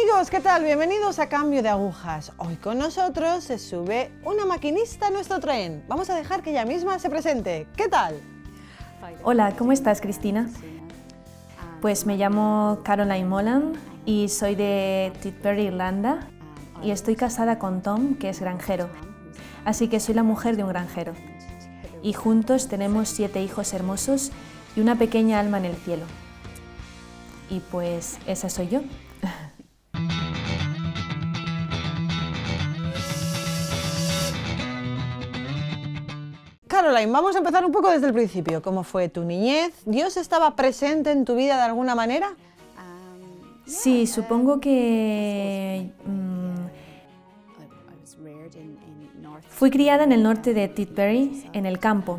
Amigos, ¿qué tal? Bienvenidos a Cambio de Agujas. Hoy con nosotros se sube una maquinista a nuestro tren. Vamos a dejar que ella misma se presente. ¿Qué tal? Hola, ¿cómo estás, Cristina? Pues me llamo Caroline Molan y soy de Tidbury, Irlanda, y estoy casada con Tom, que es granjero. Así que soy la mujer de un granjero. Y juntos tenemos 7 hijos hermosos y una pequeña alma en el cielo. Y pues esa soy yo. Caroline, vamos a empezar un poco desde el principio. ¿Cómo fue tu niñez? ¿Dios estaba presente en tu vida de alguna manera? Sí, supongo que fui criada en el norte de Tidbury, en el campo.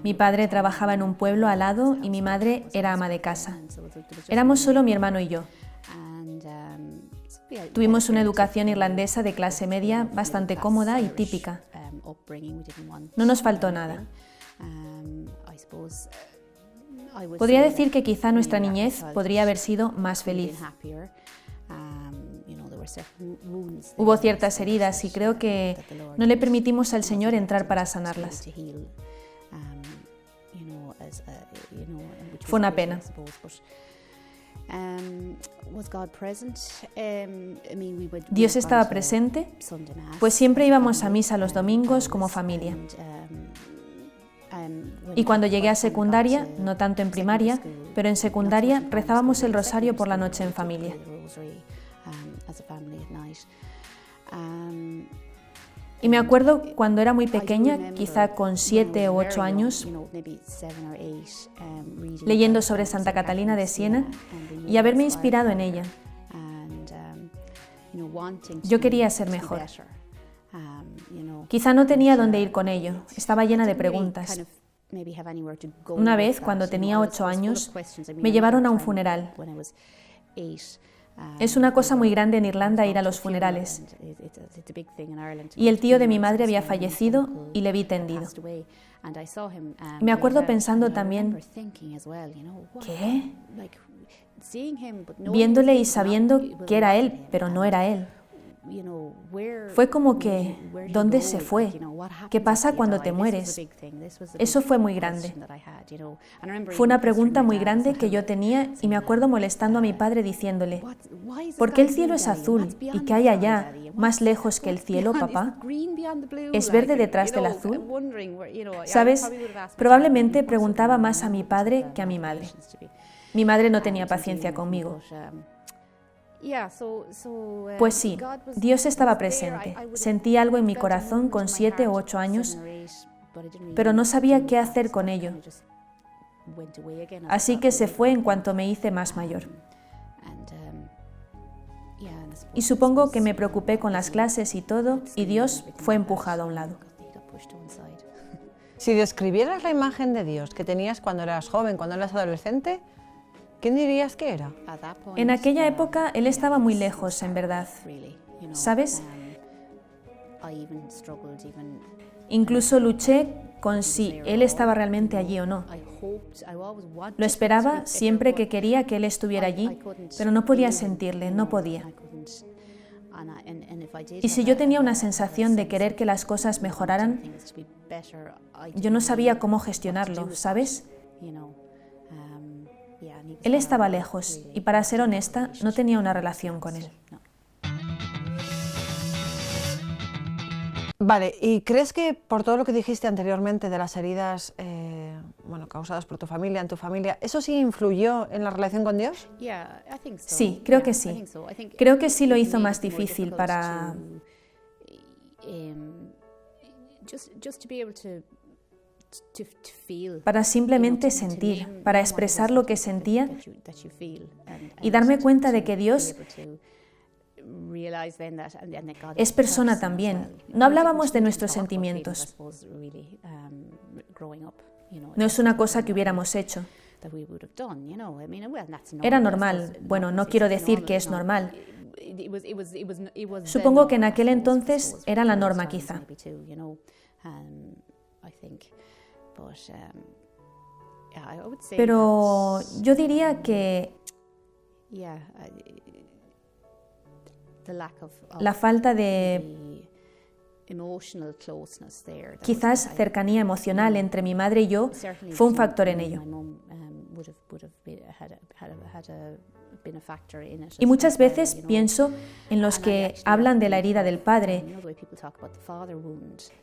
Mi padre trabajaba en un pueblo al lado y mi madre era ama de casa. Éramos solo mi hermano y yo. Tuvimos una educación irlandesa de clase media bastante cómoda y típica. No nos faltó nada. Podría decir que quizá nuestra niñez podría haber sido más feliz. Hubo ciertas heridas y creo que no le permitimos al Señor entrar para sanarlas. Fue una pena. ¿Dios estaba presente? Pues siempre íbamos a misa los domingos como familia. Y cuando llegué a secundaria, no tanto en primaria, pero en secundaria rezábamos el rosario por la noche en familia. Y me acuerdo cuando era muy pequeña, quizá con 7 u 8 años, leyendo sobre Santa Catalina de Siena y haberme inspirado en ella. Yo quería ser mejor. Quizá no tenía dónde ir con ello, estaba llena de preguntas. Una vez, cuando tenía 8 años, me llevaron a un funeral. Es una cosa muy grande en Irlanda ir a los funerales. Y el tío de mi madre había fallecido y le vi tendido. Me acuerdo pensando también, ¿qué? Viéndole y sabiendo que era él, pero no era él. Fue como que, ¿dónde se fue? ¿Qué pasa cuando te mueres? Eso fue muy grande. Fue una pregunta muy grande que yo tenía y me acuerdo molestando a mi padre diciéndole, ¿por qué el cielo es azul y qué hay allá, más lejos que el cielo, papá? ¿Es verde detrás del azul? ¿Sabes? Probablemente preguntaba más a mi padre que a mi madre. Mi madre no tenía paciencia conmigo. Pues sí, Dios estaba presente. Sentí algo en mi corazón con 7 u 8 años, pero no sabía qué hacer con ello. Así que se fue en cuanto me hice más mayor. Y supongo que me preocupé con las clases y todo, y Dios fue empujado a un lado. Si describieras la imagen de Dios que tenías cuando eras joven, cuando eras adolescente, ¿quién dirías que era? En aquella época Él estaba muy lejos, en verdad. ¿Sabes? Incluso luché con si Él estaba realmente allí o no. Lo esperaba siempre que quería que Él estuviera allí, pero no podía sentirle, no podía. Y si yo tenía una sensación de querer que las cosas mejoraran, yo no sabía cómo gestionarlo, ¿sabes? Él estaba lejos y, para ser honesta, no tenía una relación con Él. Vale, ¿y crees que por todo lo que dijiste anteriormente de las heridas causadas por tu familia, en tu familia, eso sí influyó en la relación con Dios? Sí, creo que sí. Creo que sí lo hizo más difícil para simplemente sentir, para expresar lo que sentía y darme cuenta de que Dios es persona también. No hablábamos de nuestros sentimientos. No es una cosa que hubiéramos hecho. Era normal. Bueno, no quiero decir que es normal. Supongo que en aquel entonces era la norma, quizá. Pero yo diría que La falta de, quizás, cercanía emocional entre mi madre y yo fue un factor en ello. Y muchas veces pienso en los que hablan de la herida del padre,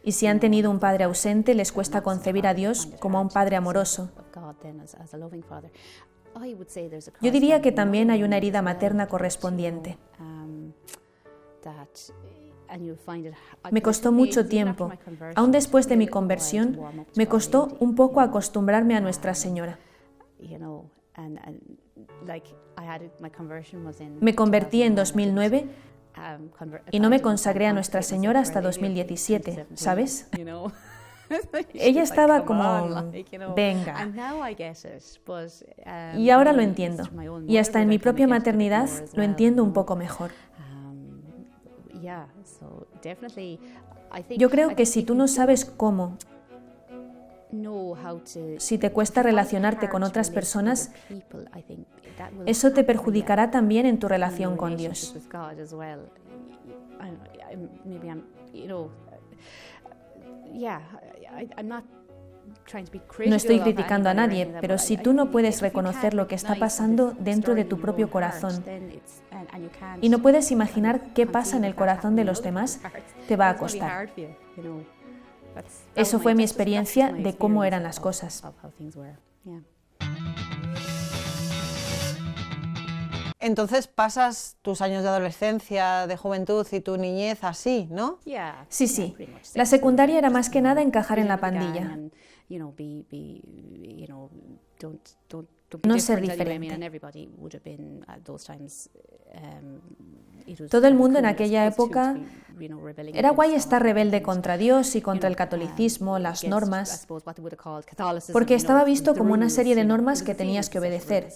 y si han tenido un padre ausente les cuesta concebir a Dios como a un padre amoroso. Yo diría que también hay una herida materna correspondiente. Me costó mucho tiempo, aún después de mi conversión, me costó un poco acostumbrarme a Nuestra Señora. Me convertí en 2009 y no me consagré a Nuestra Señora hasta 2017, ¿sabes? Ella estaba como, venga. Y ahora lo entiendo. Y hasta en mi propia maternidad lo entiendo un poco mejor. Yo creo que si tú no sabes cómo, si te cuesta relacionarte con otras personas, eso te perjudicará también en tu relación con Dios. No estoy criticando a nadie, pero si tú no puedes reconocer lo que está pasando dentro de tu propio corazón y no puedes imaginar qué pasa en el corazón de los demás, te va a costar. Eso fue mi experiencia de cómo eran las cosas. Entonces pasas tus años de adolescencia, de juventud y tu niñez así, ¿no? Sí. La secundaria era más que nada encajar en la pandilla. No ser diferente. Todo el mundo en aquella época era guay estar rebelde contra Dios y contra el catolicismo, las normas, porque estaba visto como una serie de normas que tenías que obedecer.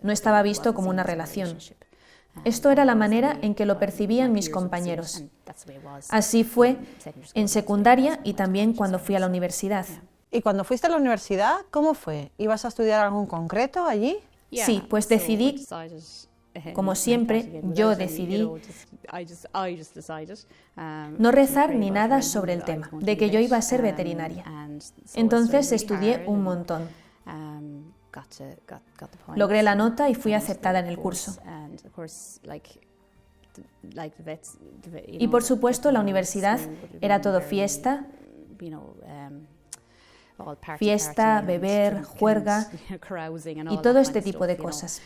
No estaba visto como una relación. Esto era la manera en que lo percibían mis compañeros. Así fue en secundaria y también cuando fui a la universidad. ¿Y cuando fuiste a la universidad, cómo fue? ¿Ibas a estudiar algo en concreto allí? Sí, pues decidí, como siempre, yo decidí no rezar ni nada sobre el tema, de que yo iba a ser veterinaria. Entonces estudié un montón. Logré la nota y fui aceptada en el curso. Y por supuesto, la universidad era todo fiesta, beber, juerga y todo este tipo de cosas.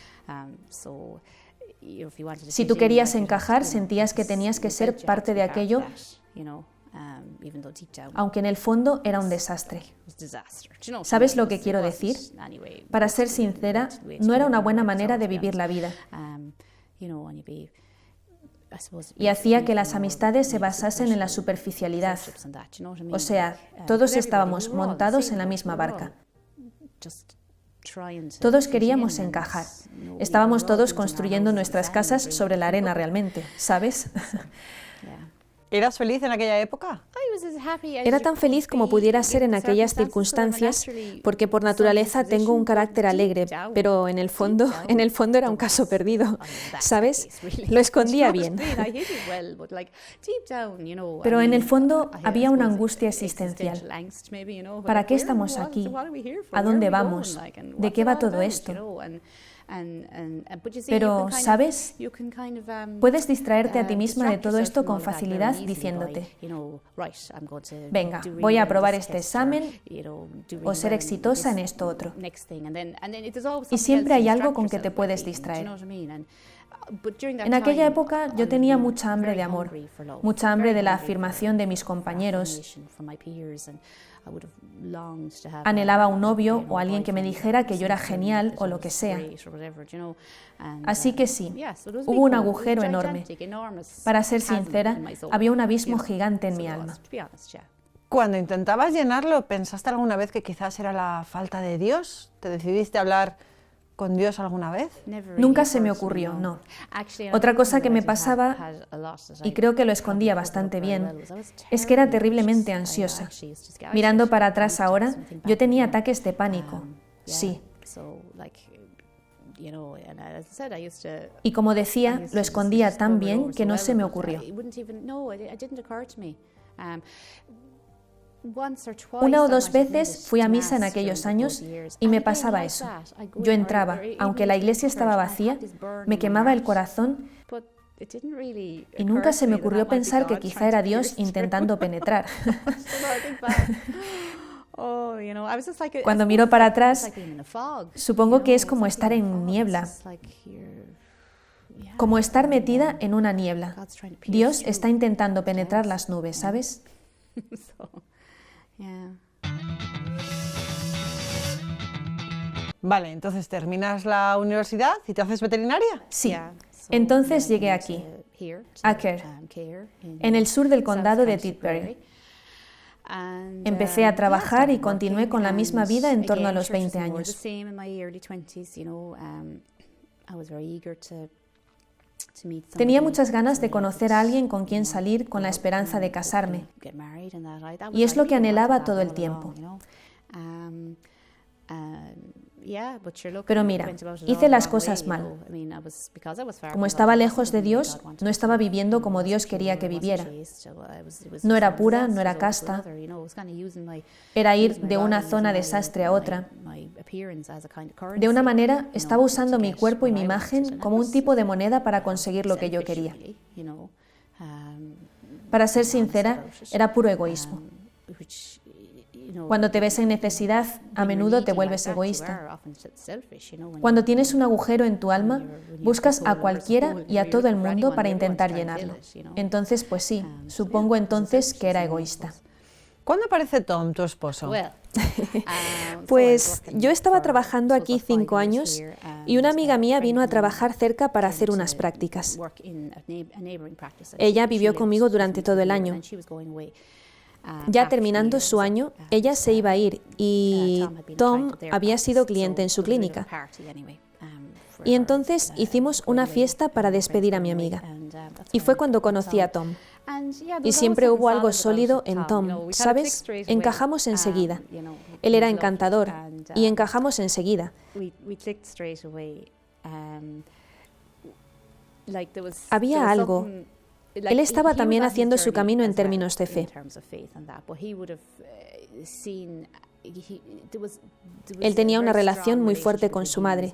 Si tú querías encajar, sentías que tenías que ser parte de aquello, aunque en el fondo era un desastre. ¿Sabes lo que quiero decir? Para ser sincera, no era una buena manera de vivir la vida. Y hacía que las amistades se basasen en la superficialidad. O sea, todos estábamos montados en la misma barca. Todos queríamos encajar. Estábamos todos construyendo nuestras casas sobre la arena realmente, ¿sabes? ¿Eras feliz en aquella época? Era tan feliz como pudiera ser en aquellas circunstancias, porque por naturaleza tengo un carácter alegre, pero en el fondo era un caso perdido, ¿sabes? Lo escondía bien. Pero en el fondo había una angustia existencial. ¿Para qué estamos aquí? ¿A dónde vamos? ¿De qué va todo esto? Pero, ¿sabes? Puedes distraerte a ti misma de todo esto con facilidad diciéndote, venga, voy a aprobar este examen o ser exitosa en esto otro. Y siempre hay algo con que te puedes distraer. En aquella época yo tenía mucha hambre de amor, mucha hambre de la afirmación de mis compañeros. Anhelaba un novio o alguien que me dijera que yo era genial o lo que sea. Así que sí, hubo un agujero enorme. Para ser sincera, había un abismo gigante en mi alma. Cuando intentabas llenarlo, ¿pensaste alguna vez que quizás era la falta de Dios? ¿Te decidiste a hablar con Dios alguna vez? Nunca se me ocurrió, no. Otra cosa que me pasaba, y creo que lo escondía bastante bien, es que era terriblemente ansiosa. Mirando para atrás ahora, yo tenía ataques de pánico, sí. Y como decía, lo escondía tan bien que no se me ocurrió. Una o dos veces fui a misa en aquellos años y me pasaba eso. Yo entraba, aunque la iglesia estaba vacía, me quemaba el corazón y nunca se me ocurrió pensar que quizá era Dios intentando penetrar. Cuando miro para atrás, supongo que es como estar en niebla, como estar metida en una niebla. Dios está intentando penetrar las nubes, ¿sabes? Vale, entonces terminas la universidad y te haces veterinaria. Sí. Entonces llegué aquí, a Kerr, en el sur del condado de Tidbury. Empecé a trabajar y continué con la misma vida en torno a los 20 años. Tenía muchas ganas de conocer a alguien con quien salir con la esperanza de casarme. Y es lo que anhelaba todo el tiempo. Pero mira, hice las cosas mal. Como estaba lejos de Dios, no estaba viviendo como Dios quería que viviera. No era pura, no era casta. Era ir de una zona de desastre a otra. De una manera, estaba usando mi cuerpo y mi imagen como un tipo de moneda para conseguir lo que yo quería. Para ser sincera, era puro egoísmo. Cuando te ves en necesidad, a menudo te vuelves egoísta. Cuando tienes un agujero en tu alma, buscas a cualquiera y a todo el mundo para intentar llenarlo. Entonces, pues sí, supongo entonces que era egoísta. ¿Cuándo aparece Tom, tu esposo? Pues yo estaba trabajando aquí 5 años y una amiga mía vino a trabajar cerca para hacer unas prácticas. Ella vivió conmigo durante todo el año. Ya terminando su año, ella se iba a ir y Tom había sido cliente en su clínica. Y entonces hicimos una fiesta para despedir a mi amiga. Y fue cuando conocí a Tom. Y siempre hubo algo sólido en Tom, ¿sabes? Encajamos enseguida. Él era encantador y encajamos enseguida. Había algo. Él estaba también haciendo su camino en términos de fe. Él tenía una relación muy fuerte con su madre.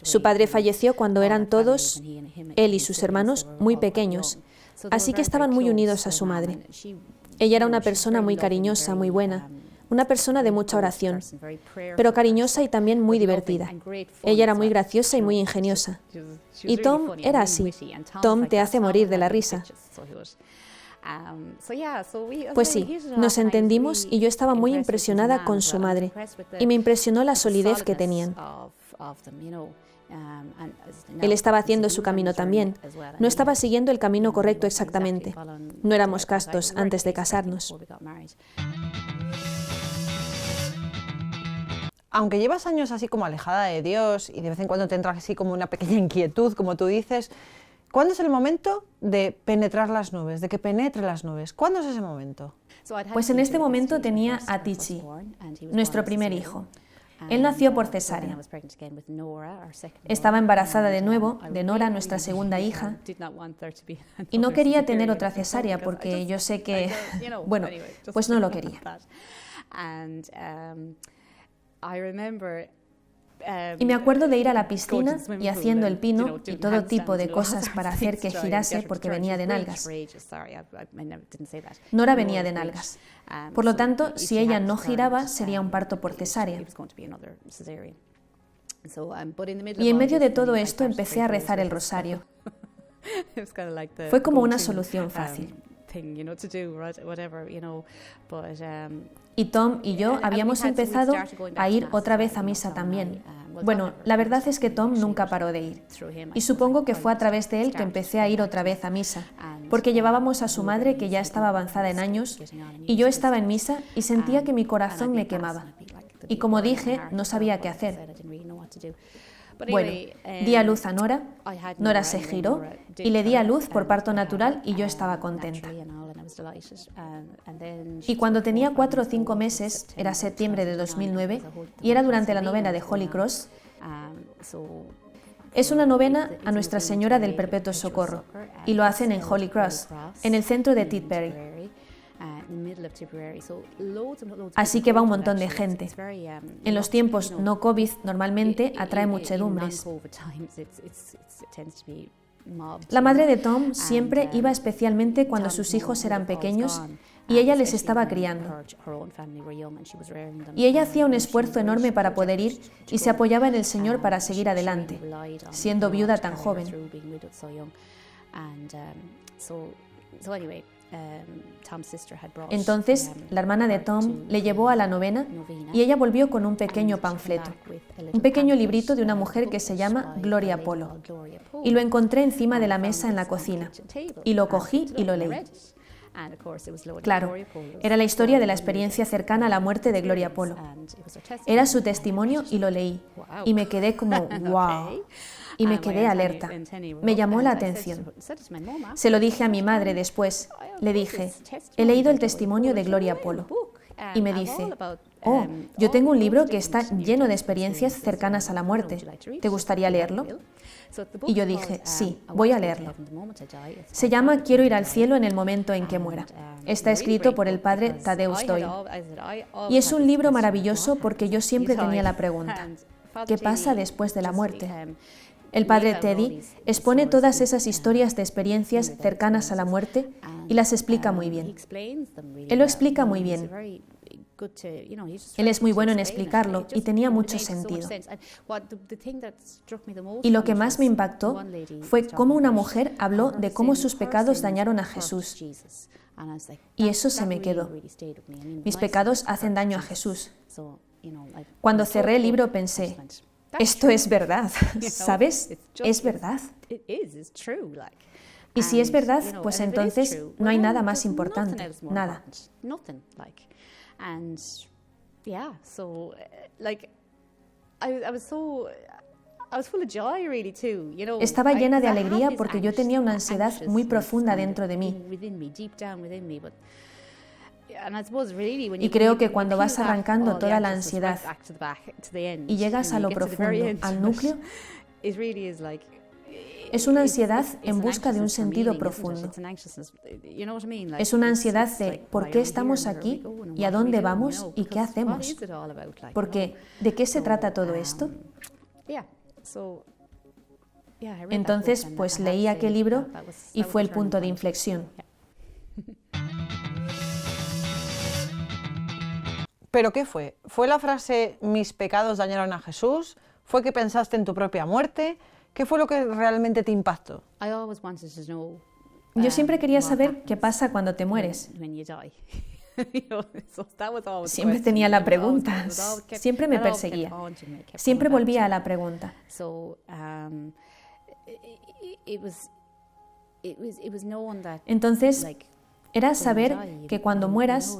Su padre falleció cuando eran todos, él y sus hermanos, muy pequeños, así que estaban muy unidos a su madre. Ella era una persona muy cariñosa, muy buena, una persona de mucha oración, pero cariñosa y también muy divertida. Ella era muy graciosa y muy ingeniosa. Y Tom era así. Tom te hace morir de la risa. Pues sí, nos entendimos y yo estaba muy impresionada con su madre y me impresionó la solidez que tenían. Él estaba haciendo su camino también. No estaba siguiendo el camino correcto exactamente. No éramos castos antes de casarnos. Aunque llevas años así como alejada de Dios y de vez en cuando te entra así como una pequeña inquietud, como tú dices, ¿cuándo es el momento de penetrar las nubes, de que penetre las nubes? ¿Cuándo es ese momento? Pues en este momento tenía a Tichi, nuestro primer hijo. Él nació por cesárea. Estaba embarazada de nuevo, de Nora, nuestra segunda hija, y no quería tener otra cesárea porque yo sé que, bueno, pues no lo quería. Y me acuerdo de ir a la piscina y haciendo el pino y todo tipo de cosas para hacer que girase porque venía de nalgas. Nora venía de nalgas. Por lo tanto, si ella no giraba, sería un parto por cesárea. Y en medio de todo esto empecé a rezar el rosario. Fue como una solución fácil. Y Tom y yo habíamos empezado a ir otra vez a misa también. Bueno, la verdad es que Tom nunca paró de ir. Y supongo que fue a través de él que empecé a ir otra vez a misa, porque llevábamos a su madre que ya estaba avanzada en años, y yo estaba en misa y sentía que mi corazón me quemaba. Y como dije, no sabía qué hacer. Bueno, di a luz a Nora, Nora se giró y le di a luz por parto natural y yo estaba contenta. Y cuando tenía 4 o 5 meses, era septiembre de 2009, y era durante la novena de Holy Cross, Es una novena a Nuestra Señora del Perpetuo Socorro y lo hacen en Holy Cross, en el centro de Tidbury. Así que va un montón de gente. En los tiempos no COVID normalmente atrae muchedumbres. La madre de Tom siempre iba especialmente cuando sus hijos eran pequeños y ella les estaba criando. Y ella hacía un esfuerzo enorme para poder ir y se apoyaba en el Señor para seguir adelante, siendo viuda tan joven. Entonces, la hermana de Tom le llevó a la novena y ella volvió con un pequeño panfleto, un pequeño librito de una mujer que se llama Gloria Polo. Y lo encontré encima de la mesa en la cocina, y lo cogí y lo leí. Claro, era la historia de la experiencia cercana a la muerte de Gloria Polo. Era su testimonio y lo leí, y me quedé como ¡wow! Y me quedé alerta. Me llamó la atención. Se lo dije a mi madre después. Le dije, he leído el testimonio de Gloria Polo. Y me dice, oh, yo tengo un libro que está lleno de experiencias cercanas a la muerte. ¿Te gustaría leerlo? Y yo dije, sí, voy a leerlo. Se llama Quiero ir al cielo en el momento en que muera. Está escrito por el padre Tadeusz Doyle. Y es un libro maravilloso porque yo siempre tenía la pregunta, ¿qué pasa después de la muerte? El padre Teddy expone todas esas historias de experiencias cercanas a la muerte y las explica muy bien. Él lo explica muy bien. Él es muy bueno en explicarlo y tenía mucho sentido. Y lo que más me impactó fue cómo una mujer habló de cómo sus pecados dañaron a Jesús. Y eso se me quedó. Mis pecados hacen daño a Jesús. Cuando cerré el libro pensé, esto es verdad, ¿sabes? Es verdad. Y si es verdad, pues entonces no hay nada más importante, nada. Estaba llena de alegría porque yo tenía una ansiedad muy profunda dentro de mí. Y creo que cuando vas arrancando toda la ansiedad y llegas a lo profundo, al núcleo, es una ansiedad en busca de un sentido profundo. Es una ansiedad de por qué estamos aquí y a dónde vamos y qué hacemos. Porque, ¿de qué se trata todo esto? Entonces, pues leí aquel libro y fue el punto de inflexión. ¿Pero qué fue? ¿Fue la frase mis pecados dañaron a Jesús? ¿Fue que pensaste en tu propia muerte? ¿Qué fue lo que realmente te impactó? Yo siempre quería saber qué pasa cuando te mueres. Siempre tenía la pregunta, siempre me perseguía, siempre volvía a la pregunta. Entonces, era saber que cuando mueras,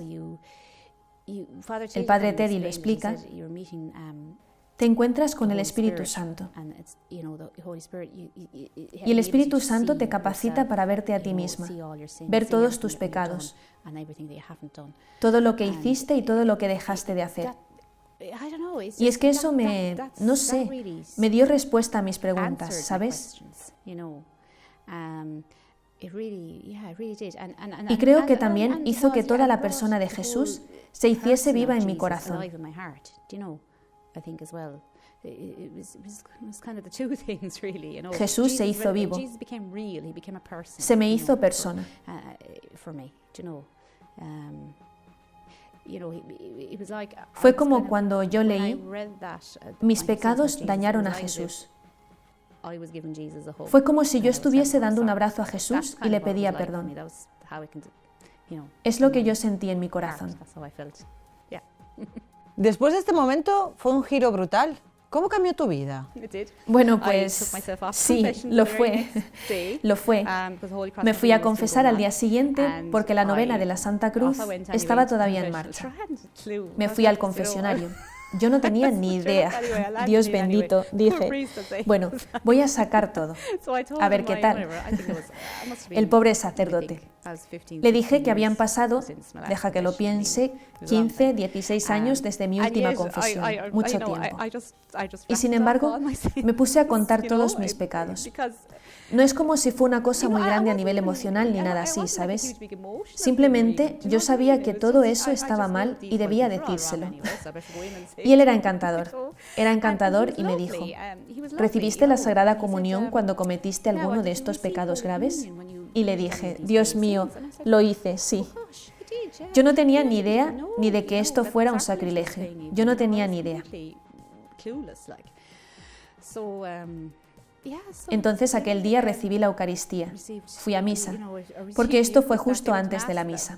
el padre Teddy lo explica, te encuentras con el Espíritu Santo. Y el Espíritu Santo te capacita para verte a ti misma, ver todos tus pecados, todo lo que hiciste y todo lo que dejaste de hacer. Y es que eso no sé, me dio respuesta a mis preguntas, ¿sabes? Y creo que también hizo que toda la persona de Jesús se hiciese viva en mi corazón. Jesús se hizo vivo, se me hizo persona. Fue como cuando yo leí, mis pecados dañaron a Jesús. Fue como si yo estuviese dando un abrazo a Jesús y le pedía perdón. Es lo que yo sentí en mi corazón. Después de este momento fue un giro brutal. ¿Cómo cambió tu vida? Bueno, pues sí, lo fue. Lo fue. Me fui a confesar al día siguiente porque la novena de la Santa Cruz estaba todavía en marcha. Me fui al confesionario. Yo no tenía ni idea. Dios bendito, dije, bueno, voy a sacar todo, a ver qué tal. El pobre sacerdote. Le dije que habían pasado, deja que lo piense, 15, 16 años desde mi última confesión, mucho tiempo. Y sin embargo, me puse a contar todos mis pecados. No es como si fuera una cosa muy grande a nivel emocional ni nada así, ¿sabes? Simplemente yo sabía que todo eso estaba mal y debía decírselo. Y él era encantador y me dijo, ¿recibiste la Sagrada Comunión cuando cometiste alguno de estos pecados graves? Y le dije, Dios mío, lo hice, sí. Yo no tenía ni idea ni de que esto fuera un sacrilegio. Yo no tenía ni idea. Entonces aquel día recibí la Eucaristía, fui a misa, porque esto fue justo antes de la misa.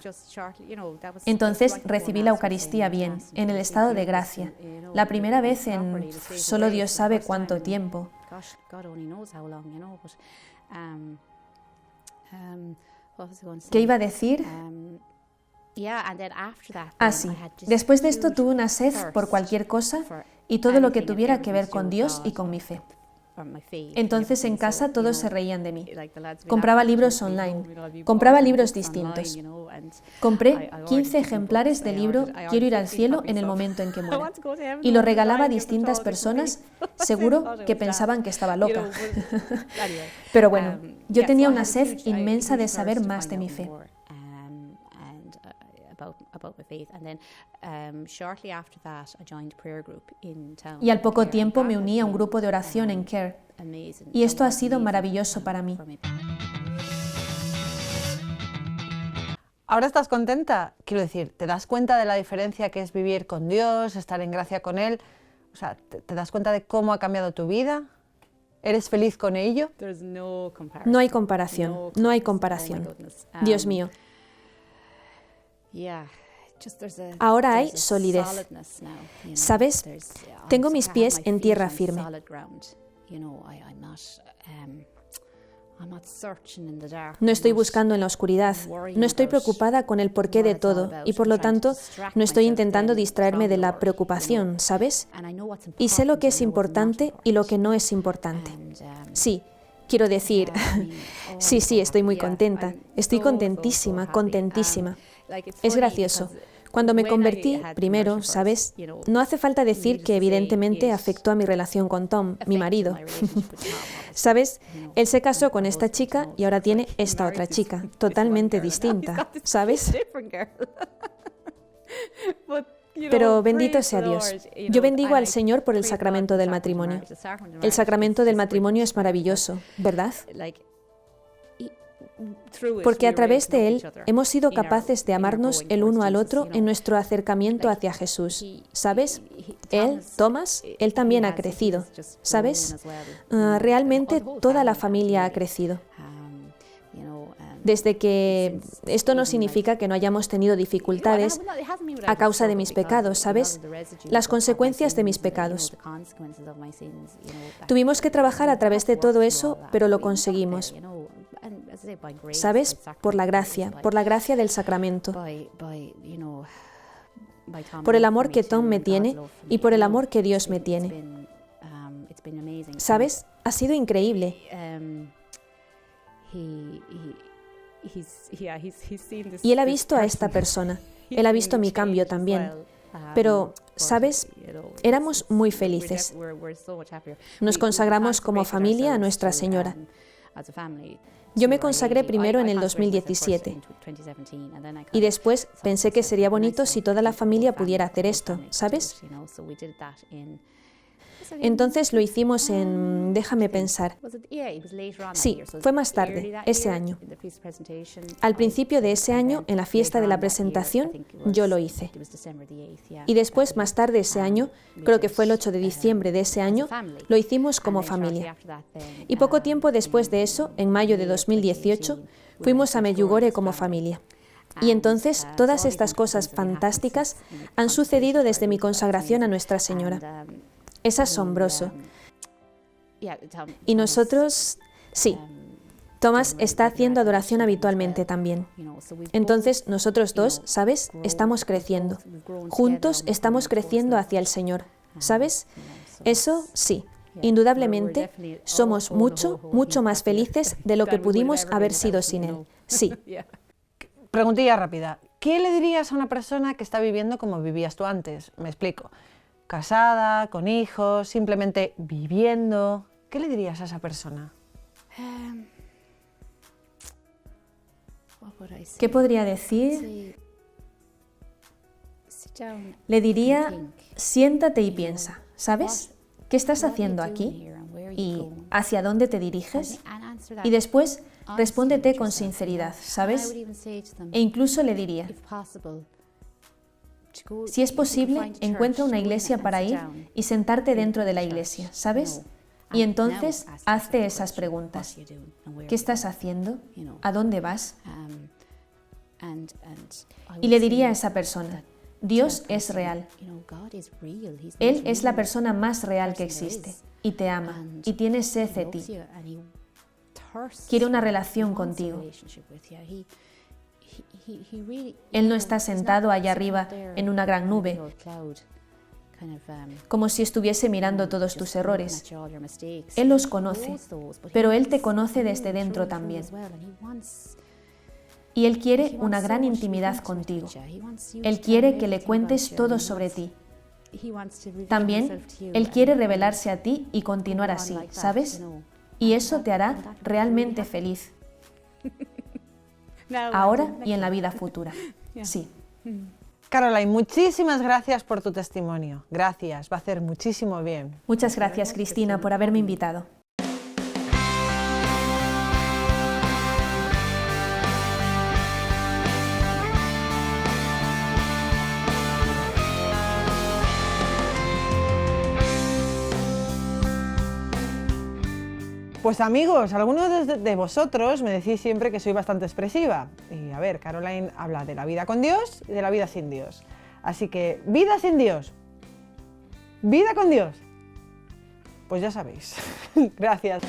Entonces recibí la Eucaristía bien, en el estado de gracia, la primera vez en solo Dios sabe cuánto tiempo. ¿Qué iba a decir? Sí. Después de esto tuve una sed por cualquier cosa y todo lo que tuviera que ver con Dios y con mi fe. Entonces en casa todos se reían de mí. Compraba libros online, compraba libros distintos. Compré 15 ejemplares del libro Quiero ir al cielo en el momento en que muera. Y lo regalaba a distintas personas, seguro que pensaban que estaba loca. Pero bueno, yo tenía una sed inmensa de saber más de mi fe. Y al poco tiempo me uní a un grupo de oración en Care. Y esto ha sido maravilloso para mí. ¿Ahora estás contenta? Quiero decir, ¿te das cuenta de la diferencia que es vivir con Dios, estar en gracia con Él? O sea, ¿te das cuenta de cómo ha cambiado tu vida? ¿Eres feliz con ello? No hay comparación, no hay comparación. Dios mío. Ahora hay solidez. ¿Sabes? Tengo mis pies en tierra firme. No estoy buscando en la oscuridad, no estoy preocupada con el porqué de todo y por lo tanto no estoy intentando distraerme de la preocupación, ¿sabes? Y sé lo que es importante y lo que no es importante. Sí, quiero decir, sí, estoy muy contenta, estoy contentísima, contentísima. Es gracioso. Cuando me convertí, primero, ¿sabes? No hace falta decir que evidentemente afectó a mi relación con Tom, mi marido. ¿Sabes? Él se casó con esta chica y ahora tiene esta otra chica, totalmente distinta, ¿sabes? Pero bendito sea Dios. Yo bendigo al Señor por el sacramento del matrimonio. El sacramento del matrimonio es maravilloso, ¿verdad? Porque a través de él hemos sido capaces de amarnos el uno al otro en nuestro acercamiento hacia Jesús. ¿Sabes? Él, Thomas, él también ha crecido. ¿Sabes? Realmente toda la familia ha crecido. Desde que esto no significa que no hayamos tenido dificultades a causa de mis pecados, ¿sabes? Las consecuencias de mis pecados. Tuvimos que trabajar a través de todo eso, pero lo conseguimos. ¿Sabes? Por la gracia del sacramento. Por el amor que Tom me tiene y por el amor que Dios me tiene. ¿Sabes? Ha sido increíble. Y él ha visto a esta persona. Él ha visto mi cambio también. Pero, ¿sabes? Éramos muy felices. Nos consagramos como familia a Nuestra Señora. Yo me consagré primero en el 2017 y después pensé que sería bonito si toda la familia pudiera hacer esto, ¿sabes? Entonces lo hicimos en... déjame pensar. Sí, fue más tarde, ese año. Al principio de ese año, en la fiesta de la presentación, yo lo hice. Y después, más tarde ese año, creo que fue el 8 de diciembre de ese año, lo hicimos como familia. Y poco tiempo después de eso, en mayo de 2018, fuimos a Medjugorje como familia. Y entonces todas estas cosas fantásticas han sucedido desde mi consagración a Nuestra Señora. Es asombroso. Y nosotros, sí, Thomas está haciendo adoración habitualmente también. Entonces, nosotros dos, ¿sabes? Estamos creciendo. Juntos estamos creciendo hacia el Señor. ¿Sabes? Eso sí. Indudablemente, somos mucho más felices de lo que pudimos haber sido sin Él. Sí. Preguntilla rápida. ¿Qué le dirías a una persona que está viviendo como vivías tú antes? Me explico. Casada, con hijos, simplemente viviendo. ¿Qué le dirías a esa persona? ¿Qué podría decir? Le diría, siéntate y piensa, ¿sabes? ¿Qué estás haciendo aquí? ¿Y hacia dónde te diriges? Y después, respóndete con sinceridad, ¿sabes? E incluso le diría, si es posible, encuentra una iglesia para ir y sentarte dentro de la iglesia, ¿sabes? Y entonces, hazte esas preguntas. ¿Qué estás haciendo? ¿A dónde vas? Y le diría a esa persona, Dios es real. Él es la persona más real que existe y te ama y tiene sed de ti. Quiere una relación contigo. Él no está sentado allá arriba en una gran nube, como si estuviese mirando todos tus errores. Él los conoce, pero Él te conoce desde dentro también. Y Él quiere una gran intimidad contigo. Él quiere que le cuentes todo sobre ti. También, Él quiere revelarse a ti y continuar así, ¿sabes? Y eso te hará realmente feliz. Ahora y en la vida futura. Sí. Caroline, muchísimas gracias por tu testimonio. Gracias, va a hacer muchísimo bien. Muchas gracias, Cristina, por haberme invitado. Pues amigos, algunos de vosotros me decís siempre que soy bastante expresiva. Y a ver, Caroline habla de la vida con Dios y de la vida sin Dios. Así que, vida sin Dios, vida con Dios. Pues ya sabéis. Gracias.